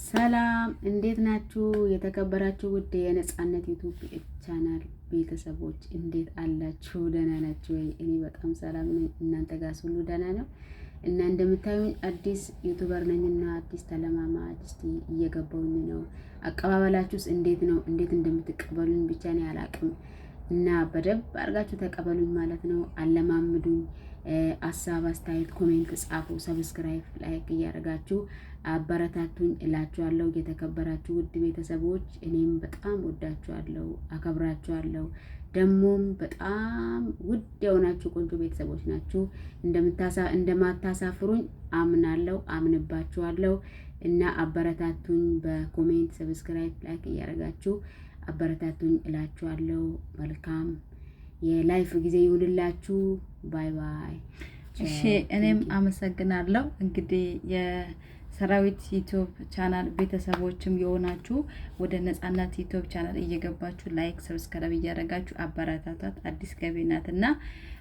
ሰላም እንዴት ናችሁ? የተከበራችሁ ውድ የነጻነት ዩቲዩብ ቻናል ቤተሰቦች እንዴት አላችሁ? ደህና ናችሁ ወይ? እኔ በጣም ሰላም ነኝ። እናንተ ጋር ሁሉ ደህና ነው? እና እንደምታዩኝ አዲስ ዩቲዩበር ነኝና አዲስ ተለማማጅ እስቲ እየገባሁኝ ነው። አቀባበላችሁስ እንዴት ነው? እንዴት እንደምትቀበሉኝ ብቻ ነው አላቅም። እና በደንብ አድርጋችሁ ተቀበሉኝ ማለት ነው። አለማምዱኝ። ሀሳብ አስተያየት ኮሜንት ጻፉ። ሰብስክራይብ ላይክ እያደረጋችሁ አበረታቱኝ እላችኋለሁ። የተከበራችሁ ውድ ቤተሰቦች እኔም በጣም ወዳችኋለሁ፣ አከብራችኋለሁ። ደሞም በጣም ውድ የሆናችሁ ቆንጆ ቤተሰቦች ናችሁ። እንደማታሳፍሩኝ አምናለሁ፣ አምንባችኋለሁ እና አበረታቱኝ። በኮሜንት ሰብስክራይብ ላይክ እያደረጋችሁ አበረታቱኝ እላችኋለሁ። መልካም የላይፍ ጊዜ ይሁንላችሁ። ባይ ባይ። እሺ እኔም አመሰግናለሁ። እንግዲህ የሰራዊት ዩቲዩብ ቻናል ቤተሰቦችም የሆናችሁ ወደ ነጻነት ዩቲዩብ ቻናል እየገባችሁ ላይክ ሰብስክራይብ እያደረጋችሁ አበረታታት። አዲስ ገቢ ናትና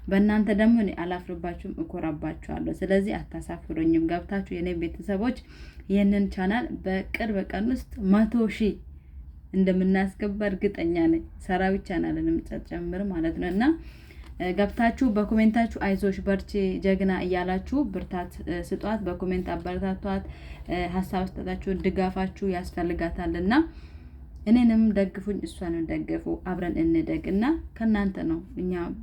በእናንተ ደግሞ እኔ አላፍርባችሁም፣ እኮራባችኋለሁ። ስለዚህ አታሳፍሩኝም። ገብታችሁ የኔ ቤተሰቦች ይህንን ቻናል በቅርብ ቀን ውስጥ 100,000 እንደምናስገባ እርግጠኛ ነኝ። ሰራዊት ቻናልንም ጨምር ማለት ነው። እና ገብታችሁ በኮሜንታችሁ አይዞሽ በርቺ ጀግና እያላችሁ ብርታት ስጧት። በኮሜንት አበረታቷት። ሀሳብ ስጣታችሁ ድጋፋችሁ ያስፈልጋታልና እኔንም ደግፉኝ፣ እሷንም ደግፉ። አብረን እንደግና ከናንተ ነው።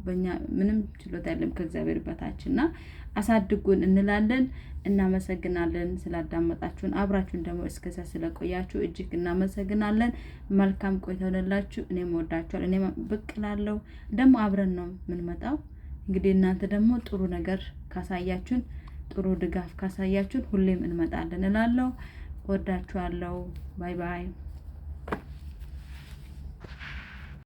በእኛ ምንም ችሎታ የለም ከእግዚአብሔር በታችና አሳድጉን እንላለን። እናመሰግናለን ስላዳመጣችሁን። አብራችሁን ደግሞ እስከዛ ስለቆያችሁ እጅግ እናመሰግናለን። መልካም ቆይታ ይሁንላችሁ። እኔም ወዳችኋለሁ። እኔም ብቅ እላለሁ። ደግሞ አብረን ነው የምንመጣው። እንግዲህ እናንተ ደግሞ ጥሩ ነገር ካሳያችሁን፣ ጥሩ ድጋፍ ካሳያችሁን ሁሌም እንመጣለን እላለሁ። ወዳችኋለሁ። ባይ ባይ።